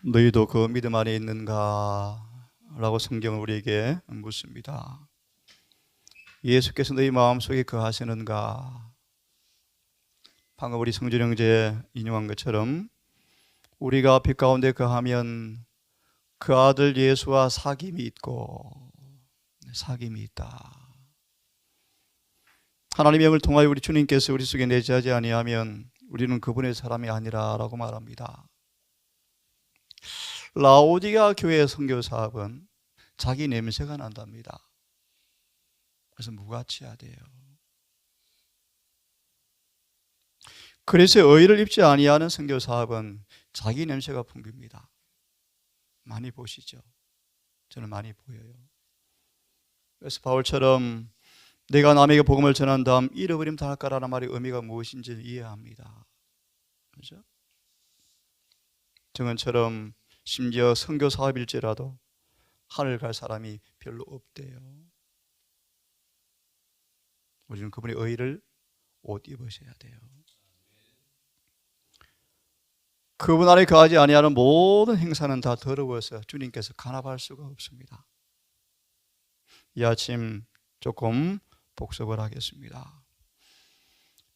너희도 그 믿음 안에 있는가? 라고 성경은 우리에게 묻습니다. 예수께서 너희 마음속에 거하시는가? 방금 우리 성준 형제 인용한 것처럼 우리가 빛 가운데 거하면 그 아들 예수와 사귐이 있고 사귐이 있다. 하나님의 영을 통하여 우리 주님께서 우리 속에 내재하지 아니하면 우리는 그분의 사람이 아니라라고 말합니다. 라오디게아 교회의 선교 사업은 자기 냄새가 난답니다. 그래서 무가치해야 돼요. 그래서 의를 입지 아니하는 선교 사업은 자기 냄새가 풍깁니다. 많이 보시죠? 저는 많이 보여요. 그래서 바울처럼 내가 남에게 복음을 전한 다음 잃어버림 당할까라는 말의 의미가 무엇인지 이해합니다. 그렇죠? 정은처럼 심지어 선교 사업일지라도 하늘 갈 사람이 별로 없대요. 우리는 그분의 의를 옷 입으셔야 돼요. 그분 안에 거하지 아니하는 모든 행사는 다 더러워서 주님께서 간합할 수가 없습니다. 이 아침 조금 복습을 하겠습니다.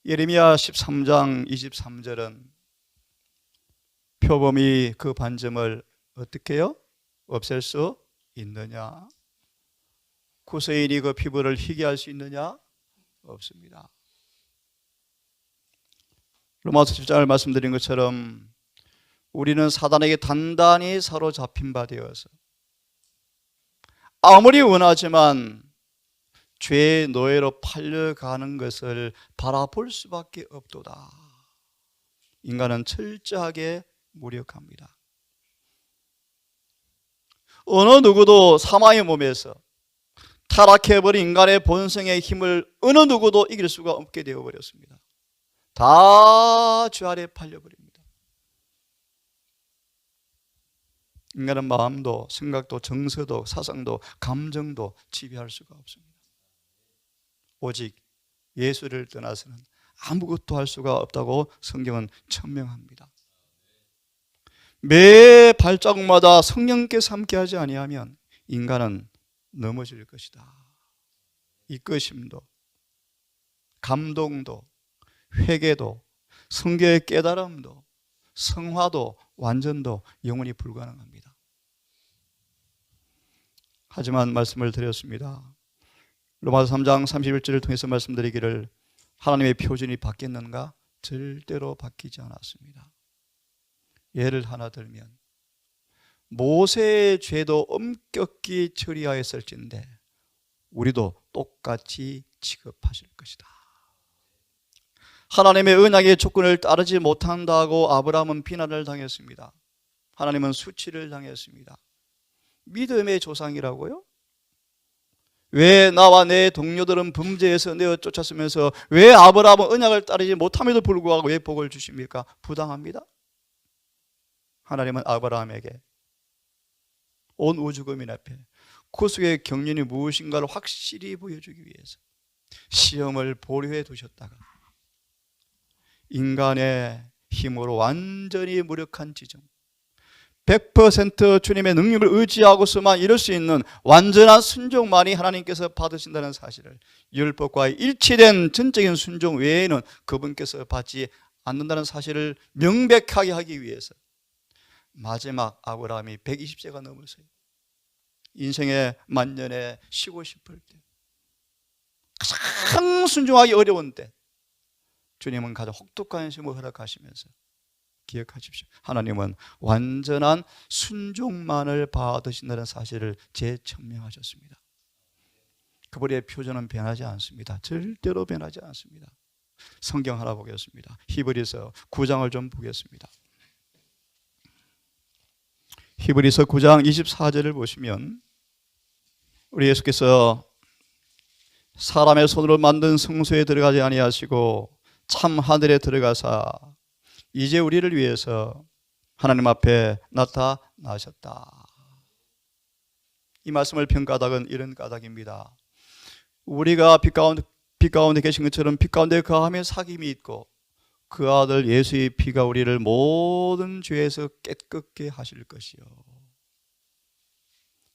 예레미야 13장 23절은 표범이 그 반점을 어떻게 해요? 없앨 수 있느냐? 구스인이 그 피부를 희게 할 수 있느냐? 없습니다. 로마서 10장을 말씀드린 것처럼 우리는 사단에게 단단히 사로잡힌 바 되어서 아무리 원하지만 죄의 노예로 팔려가는 것을 바라볼 수밖에 없도다. 인간은 철저하게 무력합니다. 어느 누구도 사망의 몸에서 타락해버린 인간의 본성의 힘을 어느 누구도 이길 수가 없게 되어버렸습니다. 다 죄 아래 팔려버립니다. 인간은 마음도 생각도 정서도 사상도 감정도 지배할 수가 없습니다. 오직 예수를 떠나서는 아무것도 할 수가 없다고 성경은 천명합니다. 매 발자국마다 성령께서 함께하지 아니하면 인간은 넘어질 것이다. 이끄심도 감동도 회개도 성경의 깨달음도 성화도 완전도 영원히 불가능합니다. 하지만 말씀을 드렸습니다. 로마서 3장 31절을 통해서 말씀드리기를 하나님의 표준이 바뀌었는가? 절대로 바뀌지 않았습니다. 예를 하나 들면 모세의 죄도 엄격히 처리하였을진데 우리도 똑같이 취급하실 것이다. 하나님의 언약의 조건을 따르지 못한다고 아브라함은 비난을 당했습니다. 하나님은 수치를 당했습니다. 믿음의 조상이라고요? 왜 나와 내 동료들은 범죄에서 내어 쫓았으면서 왜 아브라함은 언약을 따르지 못함에도 불구하고 왜 복을 주십니까? 부당합니다. 하나님은 아브라함에게 온 우주거민 앞에 구속의 경륜이 무엇인가를 확실히 보여주기 위해서 시험을 보류해 두셨다가 인간의 힘으로 완전히 무력한 지점 100% 주님의 능력을 의지하고서만 이룰 수 있는 완전한 순종만이 하나님께서 받으신다는 사실을 율법과 일치된 전적인 순종 외에는 그분께서 받지 않는다는 사실을 명백하게 하기 위해서 마지막 아브라함이 120세가 넘어서요. 인생의 만년에 쉬고 싶을 때 가장 순종하기 어려운 때 주님은 가장 혹독한 시험을 허락하시면서 기억하십시오. 하나님은 완전한 순종만을 받으신다는 사실을 재천명하셨습니다. 그분의 표준은 변하지 않습니다. 절대로 변하지 않습니다. 성경 하나 보겠습니다. 히브리서 9장을 좀 보겠습니다. 히브리서 9장 24절을 보시면 우리 예수께서 사람의 손으로 만든 성소에 들어가지 아니하시고 참 하늘에 들어가사 이제 우리를 위해서 하나님 앞에 나타나셨다. 이 말씀을 편 까닭은 이런 까닭입니다. 우리가 빛 가운데 계신 것처럼 빛 가운데 거하면 사귐이 있고 그 아들 예수의 피가 우리를 모든 죄에서 깨끗게 하실 것이요.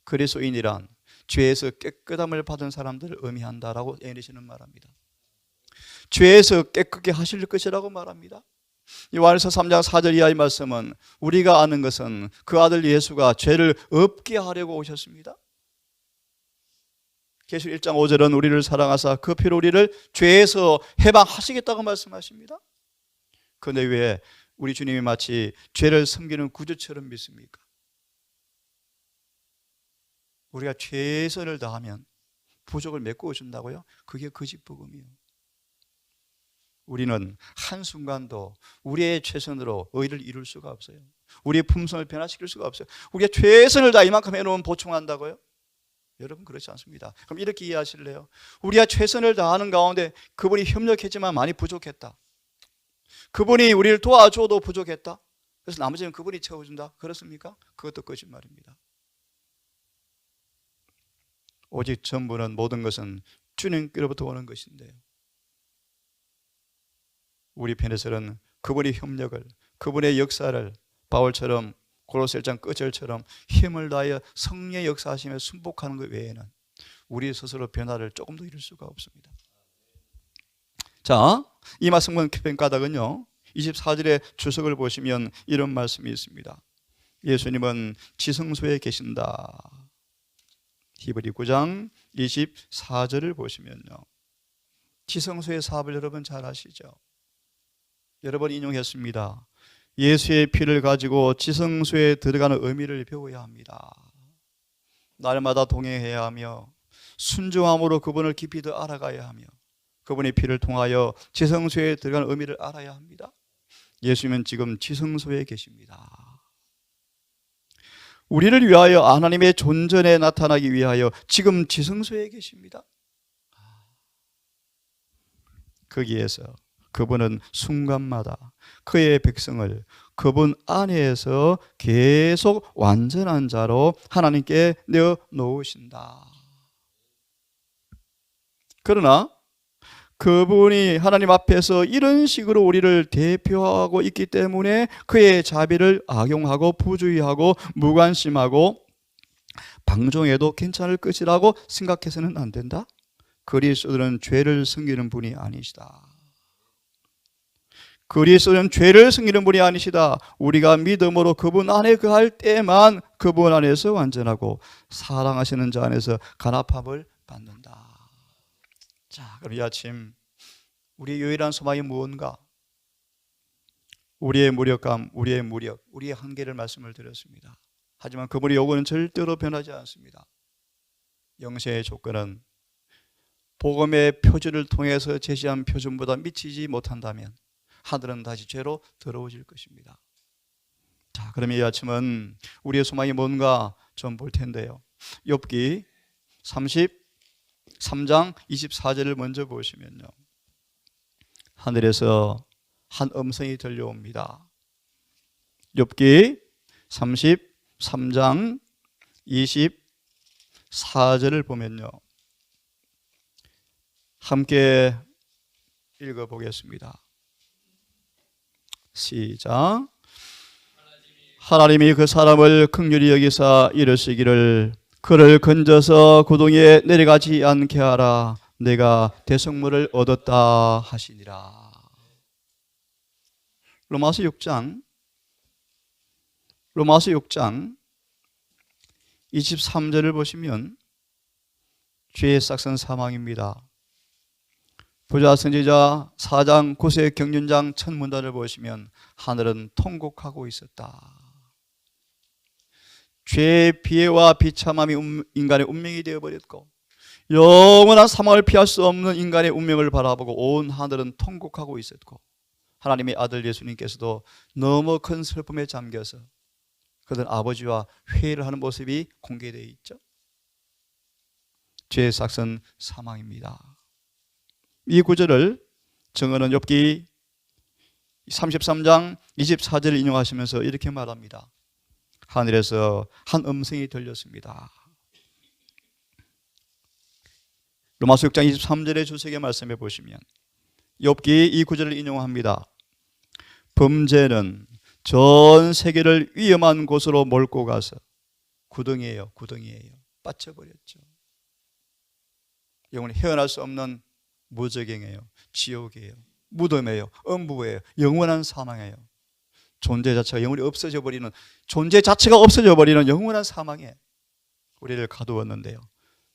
그리스도인이란 죄에서 깨끗함을 받은 사람들을 의미한다라고 에리시는 말합니다. 죄에서 깨끗게 하실 것이라고 말합니다. 요한일서 3장 4절 이하의 말씀은 우리가 아는 것은 그 아들 예수가 죄를 없게 하려고 오셨습니다. 계시록 1장 5절은 우리를 사랑하사 그 피로 우리를 죄에서 해방하시겠다고 말씀하십니다. 그런데 왜 우리 주님이 마치 죄를 섬기는 구주처럼 믿습니까? 우리가 최선을 다하면 부족을 메꾸어 준다고요? 그게 거짓 복음이에요. 우리는 한순간도 우리의 최선으로 의를 이룰 수가 없어요. 우리의 품성을 변화시킬 수가 없어요. 우리가 최선을 다 이만큼 해놓으면 보충한다고요? 여러분 그렇지 않습니다. 그럼 이렇게 이해하실래요? 우리가 최선을 다하는 가운데 그분이 협력했지만 많이 부족했다. 그분이 우리를 도와줘도 부족했다. 그래서 나머지는 그분이 채워준다. 그렇습니까? 그것도 거짓말입니다. 오직 전부는 모든 것은 주님께로부터 오는 것인데요. 우리 편에서는 그분의 협력을, 그분의 역사를 바울처럼 고로새 1장 끝절처럼 힘을 다하여 성령의 역사하시며 순복하는 것 외에는 우리 스스로 변화를 조금도 이룰 수가 없습니다. 자, 이 말씀은 깊은 까닭은요, 24절의 주석을 보시면 이런 말씀이 있습니다. 예수님은 지성소에 계신다. 히브리 9장 24절을 보시면요, 지성소의 사업을 여러분 잘 아시죠? 여러 번 인용했습니다. 예수의 피를 가지고 지성소에 들어가는 의미를 배워야 합니다. 날마다 동행해야 하며 순종함으로 그분을 깊이 더 알아가야 하며 그분의 피를 통하여 지성소에 들어가는 의미를 알아야 합니다. 예수님은 지금 지성소에 계십니다. 우리를 위하여 하나님의 존전에 나타나기 위하여 지금 지성소에 계십니다. 거기에서 그분은 순간마다 그의 백성을 그분 안에서 계속 완전한 자로 하나님께 내어 놓으신다. 그러나 그분이 하나님 앞에서 이런 식으로 우리를 대표하고 있기 때문에 그의 자비를 악용하고 부주의하고 무관심하고 방종해도 괜찮을 것이라고 생각해서는 안 된다. 그리스도는 죄를 섬기는 분이 아니시다. 그리스도는 죄를 섬기는 분이 아니시다. 우리가 믿음으로 그분 안에 거할 때만 그분 안에서 완전하고 사랑하시는 자 안에서 간합함을 받는다. 자, 그럼 이 아침 우리의 유일한 소망이 무언가? 우리의 무력감, 우리의 무력, 우리의 한계를 말씀을 드렸습니다. 하지만 그분의 요구는 절대로 변하지 않습니다. 영생의 조건은 복음의 표준을 통해서 제시한 표준보다 미치지 못한다면 하늘은 다시 죄로 더러워질 것입니다. 자, 그럼 이 아침은 우리의 소망이 뭔가 좀 볼 텐데요. 욥기 33장 24절을 먼저 보시면요, 하늘에서 한 음성이 들려옵니다. 욥기 33장 24절을 보면요, 함께 읽어보겠습니다. 시작. 하나님이 그 사람을 긍휼히 여기사 이르시기를 그를 건져서 구덩이에 내려가지 않게 하라. 내가 대성물을 얻었다 하시니라. 로마서 6장 23절을 보시면 죄의 싹은 사망입니다. 부자 선지자 4장 9세 경륜장 첫 문단을 보시면 하늘은 통곡하고 있었다. 죄의 비애와 비참함이 인간의 운명이 되어버렸고 영원한 사망을 피할 수 없는 인간의 운명을 바라보고 온 하늘은 통곡하고 있었고 하나님의 아들 예수님께서도 너무 큰 슬픔에 잠겨서 그들 아버지와 회의를 하는 모습이 공개되어 있죠. 죄의 싹은 사망입니다. 이 구절을 정언은 욥기 33장 24절을 인용하시면서 이렇게 말합니다. 하늘에서 한 음성이 들렸습니다. 로마서 6장 23절의 주석의 말씀에 보시면 욥기 이 구절을 인용합니다. 범죄는 전 세계를 위험한 곳으로 몰고 가서 구덩이에요. 빠져버렸죠. 영원히 헤어날 수 없는 무저갱이에요. 지옥이에요. 무덤이에요. 음부예요. 영원한 사망이에요. 존재 자체가 없어져 버리는 영원한 사망에 우리를 가두었는데요.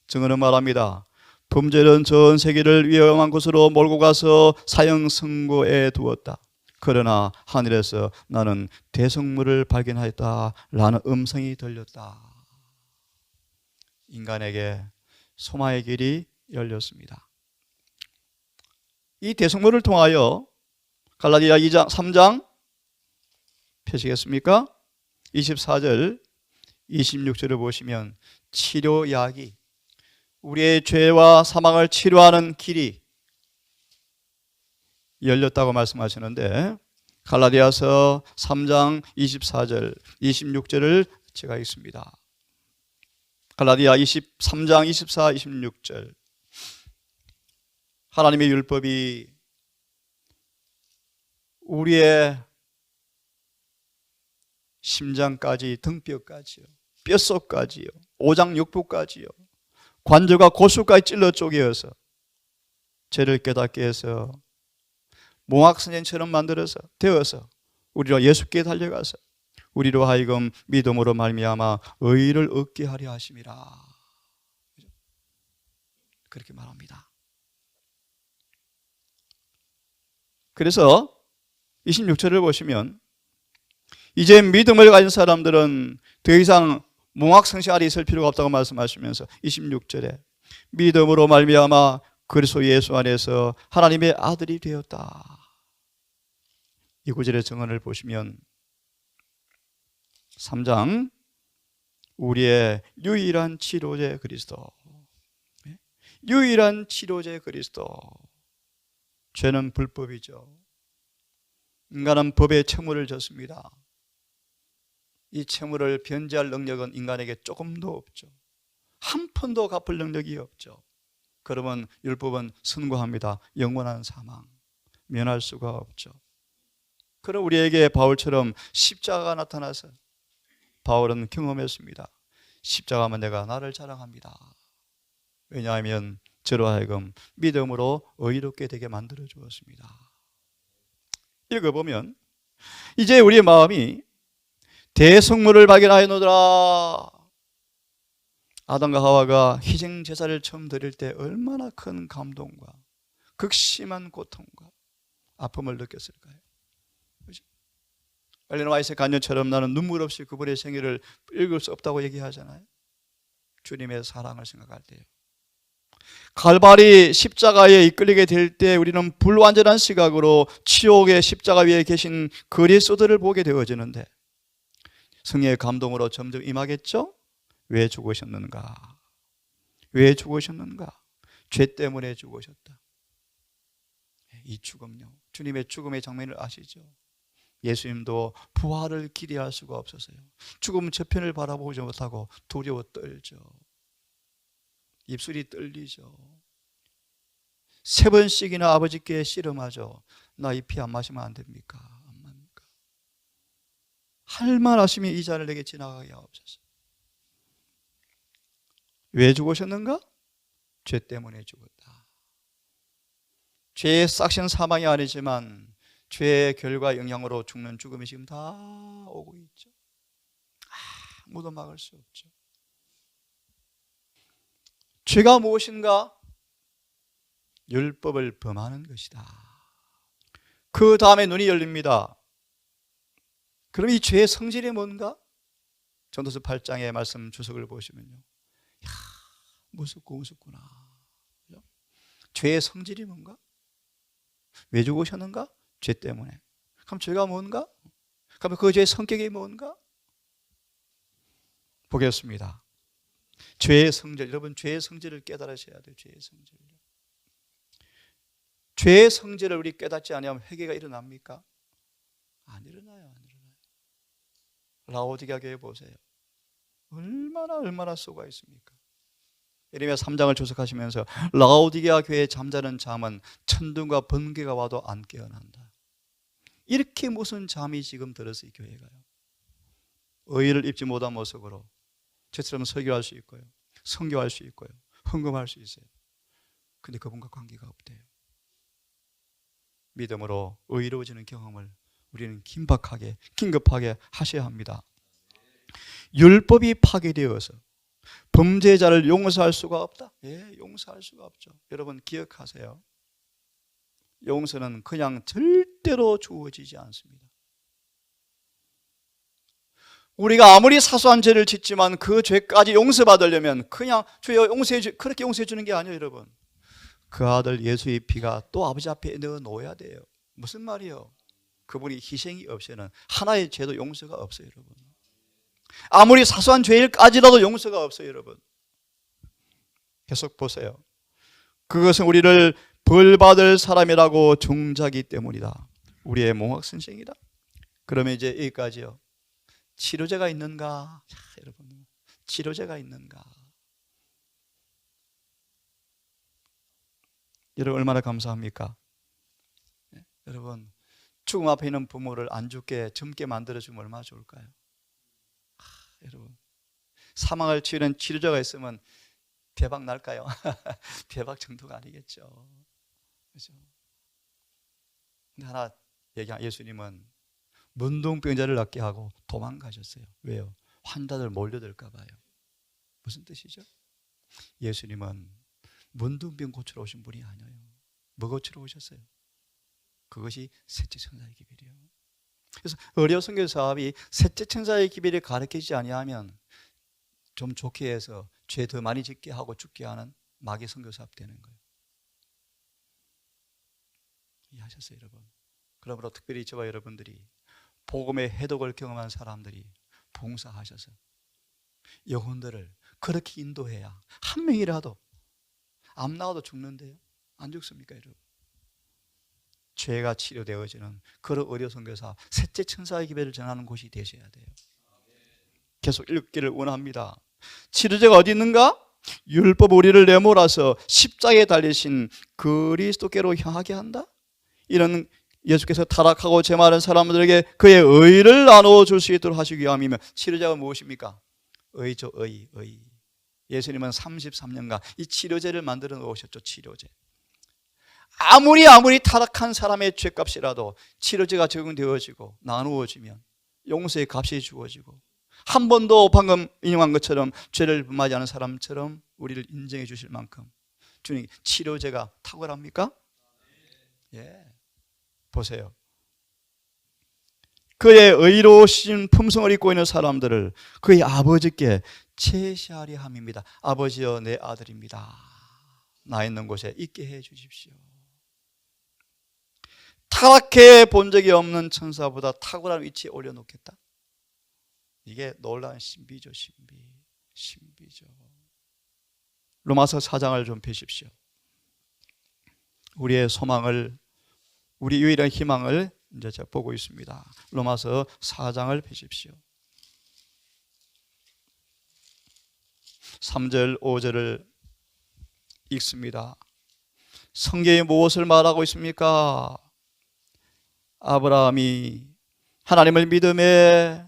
증언은 말합니다. 범죄는 전 세계를 위험한 곳으로 몰고 가서 사형 선고에 두었다. 그러나 하늘에서 나는 대성물을 발견하였다 라는 음성이 들렸다. 인간에게 소망의 길이 열렸습니다. 이 대성물을 통하여 갈라디아 2장 3장 펴시겠습니까? 24절 26절을 보시면 치료약이 우리의 죄와 사망을 치료하는 길이 열렸다고 말씀하시는데, 갈라디아서 3장 24절 26절을 제가 읽습니다. 갈라디아 3장 24, 26절. 하나님의 율법이 우리의 심장까지, 등뼈까지요, 뼛속까지요, 오장육부까지요, 관절과 고수까지 찔러 쪼개어서 죄를 깨닫게 해서 몽학선생처럼 되어서 우리로 예수께 달려가서 우리로 하여금 믿음으로 말미암아 의를 얻게 하려 하심이라. 그렇게 말합니다. 그래서 26절을 보시면 이제 믿음을 가진 사람들은 더 이상 몽학성시알이 있을 필요가 없다고 말씀하시면서 26절에 믿음으로 말미암아 그리스도 예수 안에서 하나님의 아들이 되었다. 이 구절의 증언을 보시면 3장 우리의 유일한 치료제 그리스도, 유일한 치료제 그리스도. 죄는 불법이죠. 인간은 법에 채무를 졌습니다. 이 채무를 변제할 능력은 인간에게 조금도 없죠. 한 푼도 갚을 능력이 없죠. 그러면 율법은 선고합니다. 영원한 사망, 면할 수가 없죠. 그럼 우리에게 바울처럼 십자가가 나타나서 바울은 경험했습니다. 십자가면 내가 나를 자랑합니다. 왜냐하면 저로 하여금 믿음으로 의롭게 되게 만들어 주었습니다. 읽어보면 이제 우리의 마음이 대성물을 발견하였노라. 아담과 하와가 희생 제사를 처음 드릴 때 얼마나 큰 감동과 극심한 고통과 아픔을 느꼈을까요? 엘레나 화이트의 간증처럼 나는 눈물 없이 그분의 생애를 읽을 수 없다고 얘기하잖아요. 주님의 사랑을 생각할 때요. 갈바리 십자가에 이끌리게 될 때 우리는 불완전한 시각으로 지옥의 십자가 위에 계신 그리스도를 보게 되어지는데 성령의 감동으로 점점 임하겠죠? 왜 죽으셨는가? 왜 죽으셨는가? 죄 때문에 죽으셨다. 이 죽음요, 주님의 죽음의 장면을 아시죠? 예수님도 부활을 기대할 수가 없었어요. 죽음 저편을 바라보지 못하고 두려워 떨죠. 입술이 떨리죠. 3번씩이나 아버지께 씨름하죠. 나 이 피 안 마시면 안 됩니까? 안 맙니까? 할 말 하시면 이 잔을 내게 지나가게 하옵소서. 왜 죽으셨는가? 죄 때문에 죽었다. 죄의 싹신 사망이 아니지만 죄의 결과 영향으로 죽는 죽음이 지금 다 오고 있죠. 아무도 막을 수 없죠. 죄가 무엇인가? 율법을 범하는 것이다. 그 다음에 눈이 열립니다. 그럼 이 죄의 성질이 뭔가? 전도서 8장의 말씀 주석을 보시면요, 무섭구나. 죄의 성질이 뭔가? 왜 죽으셨는가? 죄 때문에. 그럼 죄가 뭔가? 그럼 그 죄의 성격이 뭔가? 보겠습니다. 죄의 성질, 여러분 죄의 성질을 깨달으셔야 돼요. 죄의 성질. 죄의 성질을 우리 깨닫지 않으면 회개가 일어납니까? 안 일어나요. 라오디게아 교회 보세요. 얼마나 쏘가 있습니까? 예레미야 3장을 주석하시면서 라오디게아 교회의 잠자는 잠은 천둥과 번개가 와도 안 깨어난다. 이렇게 무슨 잠이 지금 들었어요, 교회가요. 의의를 입지 못한 모습으로 저처럼 설교할 수 있고요, 선교할 수 있고요, 헌금할 수 있어요. 근데 그분과 관계가 없대요. 믿음으로 의로워지는 경험을 우리는 긴급하게 하셔야 합니다. 율법이 파괴되어서 범죄자를 용서할 수가 없다. 예, 용서할 수가 없죠. 여러분 기억하세요. 용서는 그냥 절대로 주어지지 않습니다. 우리가 아무리 사소한 죄를 짓지만 그 죄까지 용서받으려면 그냥 주여 그렇게 용서해 주는 게 아니에요, 여러분. 그 아들 예수의 피가 또 아버지 앞에 넣어 놓아야 돼요. 무슨 말이요? 그분이 희생이 없이는 하나의 죄도 용서가 없어요, 여러분. 아무리 사소한 죄일까지라도 용서가 없어요, 여러분. 계속 보세요. 그것은 우리를 벌받을 사람이라고 정죄하기 때문이다. 우리의 몽학 선생이다. 그러면 이제 여기까지요. 치료제가 있는가? 자, 여러분, 치료제가 있는가? 여러분 얼마나 감사합니까? 네? 여러분 죽음 앞에 있는 부모를 안 죽게 젊게 만들어주면 얼마나 좋을까요? 여러분 사망을 치유하는 치료제가 있으면 대박 날까요? 대박 정도가 아니겠죠. 그렇죠? 근데 하나 얘기한 예수님은 문둥병자를 낫게 하고 도망가셨어요. 왜요? 환자들 몰려들까 봐요. 무슨 뜻이죠? 예수님은 문둥병 고치러 오신 분이 아니에요. 뭐 고치러 오셨어요? 그것이 셋째 천사의 기별이에요. 그래서 의료 선교 사업이 셋째 천사의 기별을 가르치지 아니하면 좀 좋게 해서 죄 더 많이 짓게 하고 죽게 하는 마귀 선교 사업 되는 거예요. 이해하셨어요, 여러분? 그러므로 특별히 저와 여러분들이 복음의 해독을 경험한 사람들이 봉사하셔서 영혼들을 그렇게 인도해야 한 명이라도 암 나와도 죽는데요, 안 죽습니까, 여러분? 죄가 치료되어지는 그런 의료 선교사 셋째 천사의 기별을 전하는 곳이 되셔야 돼요. 계속 읽기를 원합니다. 치료제가 어디 있는가? 율법 우리를 내몰아서 십자가에 달리신 그리스도께로 향하게 한다. 이런 예수께서 타락하고 죄많은 사람들에게 그의 의를 나누어 줄 수 있도록 하시기 위함이며, 치료제가 무엇입니까? 의죠. 의. 예수님은 33년간 이 치료제를 만들어 놓으셨죠. 치료제. 아무리 타락한 사람의 죄값이라도 치료제가 적용되어지고 나누어지면 용서의 값이 주어지고, 한 번도 방금 인용한 것처럼 죄를 범하지 않은 사람처럼 우리를 인정해 주실 만큼 주님 치료제가 탁월합니까? 예. 보세요. 그의 의로우신 품성을 입고 있는 사람들을 그의 아버지께 제시하려 함입니다. 아버지여, 내 아들입니다. 나 있는 곳에 있게 해 주십시오. 타락해 본 적이 없는 천사보다 탁월한 위치에 올려놓겠다. 이게 놀라운 신비죠. 신비죠. 로마서 4장을 좀 펴십시오. 우리의 소망을, 우리 유일한 희망을 이제 제가 보고 있습니다. 로마서 4장을 펴십시오. 3절 5절을 읽습니다. 성경이 무엇을 말하고 있습니까? 아브라함이 하나님을 믿음에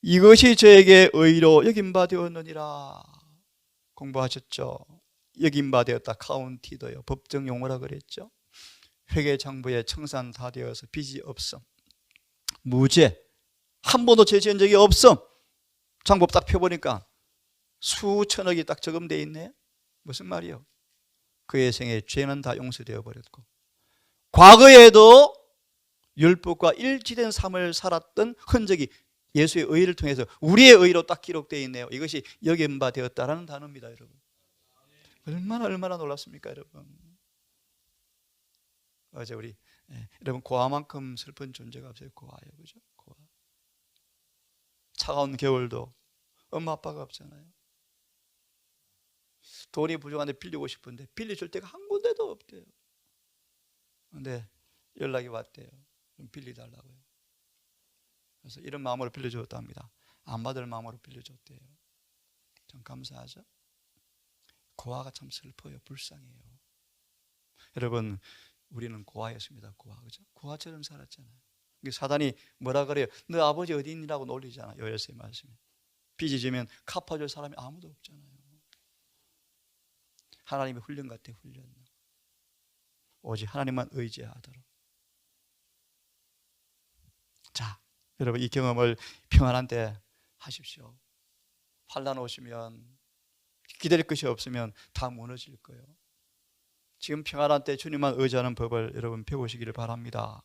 이것이 저에게 의로 여김바 되었느니라. 공부하셨죠? 여김바 되었다. 카운티도요. 법정 용어라 그랬죠. 회계장부에 청산 다 되어서 빚이 없음, 무죄, 한 번도 죄 지은 적이 없음. 장부 딱 펴보니까 수천억이 딱 저금되어 있네. 무슨 말이요? 그의 생에 죄는 다 용서되어 버렸고, 과거에도 율법과 일치된 삶을 살았던 흔적이 예수의 의를 통해서 우리의 의로 딱 기록되어 있네요. 이것이 여김바 되었다라는 단어입니다, 여러분. 얼마나 놀랍습니까, 여러분? 어제 우리 여러분 고아만큼 슬픈 존재가 없어요. 고아요, 그죠? 고아. 차가운 겨울도 엄마 아빠가 없잖아요. 돈이 부족한데 빌리고 싶은데 빌려줄 데가 한 군데도 없대요. 근데 연락이 왔대요. 좀 빌려달라고요. 그래서 이런 마음으로 빌려줬답니다. 안 받을 마음으로 빌려줬대요. 참 감사하죠? 고아가 참 슬퍼요. 불쌍해요. 여러분, 우리는 고아였습니다. 고아, 그죠? 고아처럼 살았잖아요. 사단이 뭐라 그래요? 너 아버지 어디 있니라고 놀리잖아. 요엘서의 말씀에. 빚이 지면 갚아줄 사람이 아무도 없잖아요. 하나님의 훈련 같아, 훈련. 오직 하나님만 의지하도록. 자, 여러분 이 경험을 평안한 때 하십시오. 환난 오시면 기다릴 것이 없으면 다 무너질 거예요. 지금 평안한 때 주님만 의지하는 법을 여러분 배우시기를 바랍니다.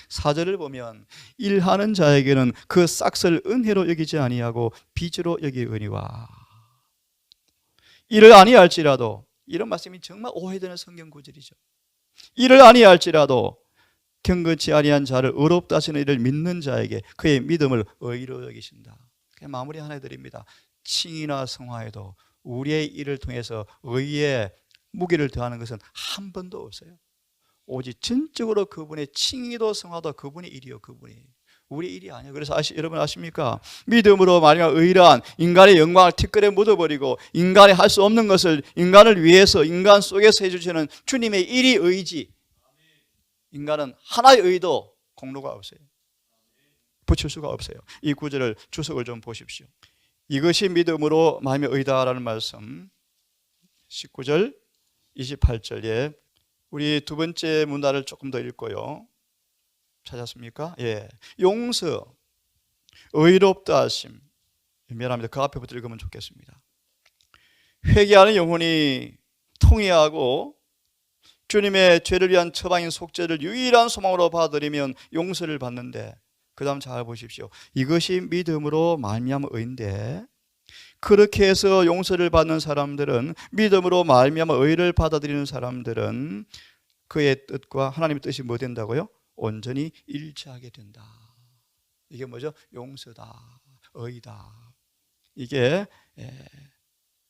4절을 보면 일하는 자에게는 그 싹을 은혜로 여기지 아니하고 빚으로 여기으니와. 일을 아니할지라도, 이런 말씀이 정말 오해되는 성경 구절이죠. 일을 아니할지라도 경건치 아니한 자를 의롭다 하시는 이를 믿는 자에게 그의 믿음을 의로 여기신다. 그냥 마무리 하나 해드립니다. 칭의나 성화에도 우리의 일을 통해서 의의 무게를 더하는 것은 한 번도 없어요. 오직 전적으로 그분의 칭의도 성화도 그분의 일이요, 그분이. 우리 일이 아니에요. 그래서 여러분 아십니까? 믿음으로 말하면 의란 인간의 영광을 티끌에 묻어버리고 인간이 할 수 없는 것을 인간을 위해서 인간 속에서 해주시는 주님의 일이 의지. 인간은 하나의 의도 공로가 없어요. 붙일 수가 없어요. 이 구절을 주석을 좀 보십시오. 이것이 믿음으로 마음의 의다라는 말씀 19절 28절에 우리 두 번째 문단을 조금 더 읽고요. 찾았습니까? 예, 용서, 의롭다 하심. 미안합니다. 그 앞에부터 읽으면 좋겠습니다. 회개하는 영혼이 통회하고 주님의 죄를 위한 처방인 속죄를 유일한 소망으로 받아들이면 용서를 받는데, 그 다음 잘 보십시오. 이것이 믿음으로 말미암은 의인데, 그렇게 해서 용서를 받는 사람들은, 믿음으로 말미암아 의를 받아들이는 사람들은 그의 뜻과 하나님의 뜻이 뭐 된다고요? 온전히 일치하게 된다. 이게 뭐죠? 용서다, 의다. 이게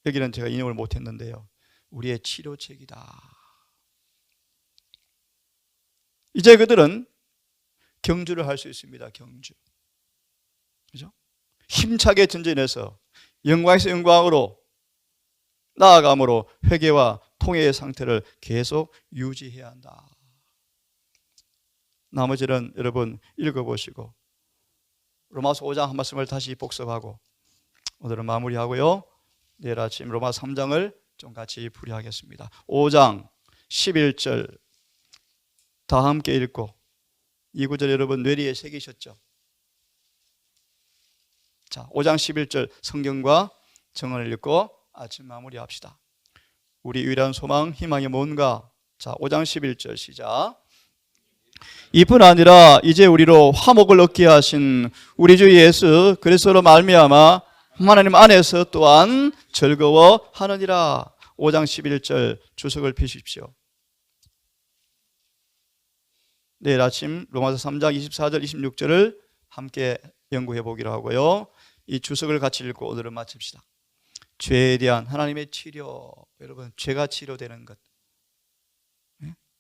여기는 제가 인용을 못했는데요, 우리의 치료책이다. 이제 그들은 경주를 할 수 있습니다. 경주, 그죠? 힘차게 전진해서 영광에서 영광으로 나아감으로 회개와 통회의 상태를 계속 유지해야 한다. 나머지는 여러분 읽어보시고 로마서 5장 한 말씀을 다시 복습하고 오늘은 마무리하고요, 내일 아침 로마서 3장을 좀 같이 풀이하겠습니다. 5장 11절 다 함께 읽고 이 구절 여러분 뇌리에 새기셨죠? 자, 5장 11절 성경과 정언을 읽고 아침 마무리합시다. 우리 유일한 소망, 희망이 뭔가? 자, 5장 11절 시작. 이뿐 아니라 이제 우리로 화목을 얻게 하신 우리 주 예수 그리스도로 말미암아 하나님 안에서 또한 즐거워하느니라. 5장 11절 주석을 펴십시오. 내일 아침 로마서 3장 24절 26절을 함께 연구해 보기로 하고요, 이 주석을 같이 읽고 오늘은 마칩시다. 죄에 대한 하나님의 치료. 여러분, 죄가 치료되는 것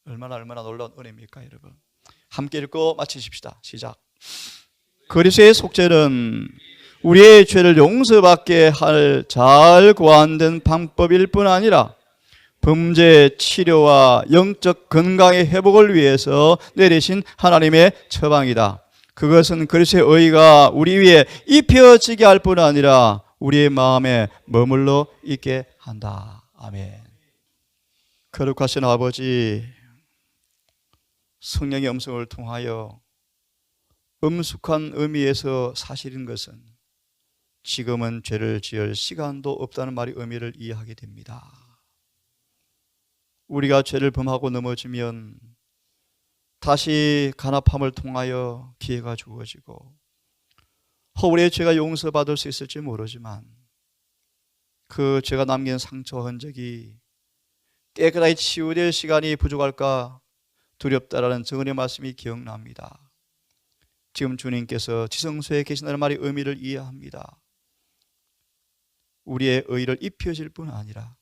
얼마나 놀라운 은혜입니까? 여러분 함께 읽고 마치십시다. 시작. 그리스도의 속죄는 우리의 죄를 용서받게 할 잘 고안된 방법일 뿐 아니라 범죄 치료와 영적 건강의 회복을 위해서 내리신 하나님의 처방이다. 그것은 그리스도의 의가 우리 위에 입혀지게 할 뿐 아니라 우리의 마음에 머물러 있게 한다. 아멘. 거룩하신 아버지, 성령의 음성을 통하여 엄숙한 의미에서 사실인 것은 지금은 죄를 지을 시간도 없다는 말의 의미를 이해하게 됩니다. 우리가 죄를 범하고 넘어지면 다시 간합함을 통하여 기회가 주어지고 우리의 죄가 용서받을 수 있을지 모르지만 그 죄가 남긴 상처 흔적이 깨끗하게 치유될 시간이 부족할까 두렵다라는 정언의 말씀이 기억납니다. 지금 주님께서 지성소에 계신다는 말의 의미를 이해합니다. 우리의 의를 입혀질 뿐 아니라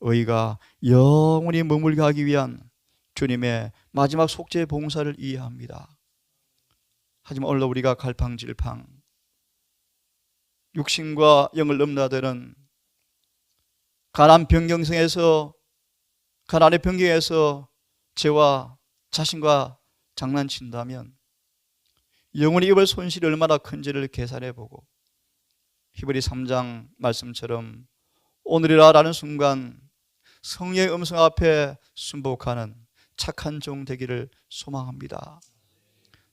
의가 영원히 머물게 하기 위한 주님의 마지막 속죄 봉사를 이해합니다. 하지만 오늘 우리가 갈팡질팡 육신과 영을 넘나드는 가난 변경성에서 가난의 변경에서 죄와 자신과 장난친다면 영원히 입을 손실이 얼마나 큰지를 계산해 보고 히브리 3장 말씀처럼 오늘이라 라는 순간 성령의 음성 앞에 순복하는 착한 종 되기를 소망합니다.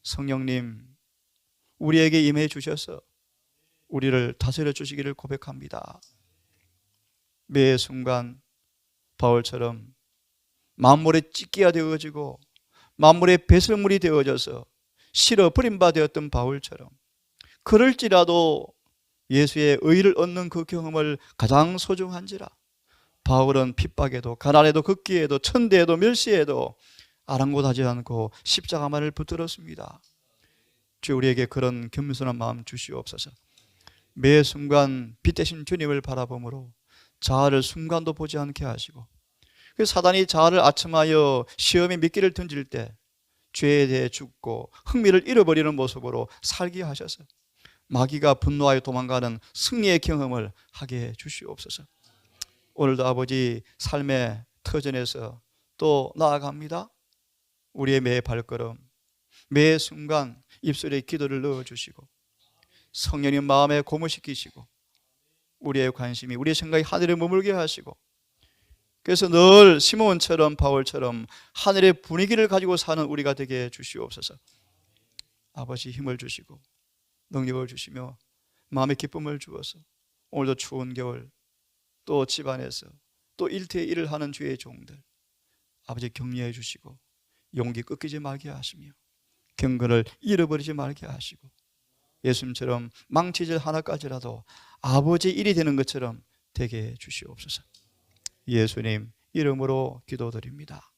성령님, 우리에게 임해 주셔서 우리를 다스려 주시기를 고백합니다. 매 순간 바울처럼 만물의 찢기가 되어지고 만물의 배설물이 되어져서 실어 버림바 되었던 바울처럼 그럴지라도 예수의 의를 얻는 그 경험을 가장 소중한지라 바울은 핍박에도 가난에도 극기에도 천대에도 멸시에도 아랑곳하지 않고 십자가만을 붙들었습니다. 주 우리에게 그런 겸손한 마음 주시옵소서. 매 순간 빛 대신 주님을 바라보므로 자아를 순간도 보지 않게 하시고 그 사단이 자아를 아첨하여 시험에 미끼를 던질 때 죄에 대해 죽고 흥미를 잃어버리는 모습으로 살게 하셔서 마귀가 분노하여 도망가는 승리의 경험을 하게 해 주시옵소서. 오늘도 아버지 삶의 터전에서 또 나아갑니다. 우리의 매 발걸음, 매 순간 입술에 기도를 넣어주시고 성령님 마음에 고무시키시고 우리의 관심이 우리의 생각이 하늘에 머물게 하시고 그래서 늘 시몬처럼 바울처럼 하늘의 분위기를 가지고 사는 우리가 되게 주시옵소서. 아버지 힘을 주시고 능력을 주시며 마음의 기쁨을 주어서 오늘도 추운 겨울 또 집안에서 또 일터에 일을 하는 주의 종들 아버지 격려해 주시고 용기 꺾이지 말게 하시며 경건을 잃어버리지 말게 하시고 예수님처럼 망치질 하나까지라도 아버지 일이 되는 것처럼 되게 해 주시옵소서. 예수님 이름으로 기도드립니다.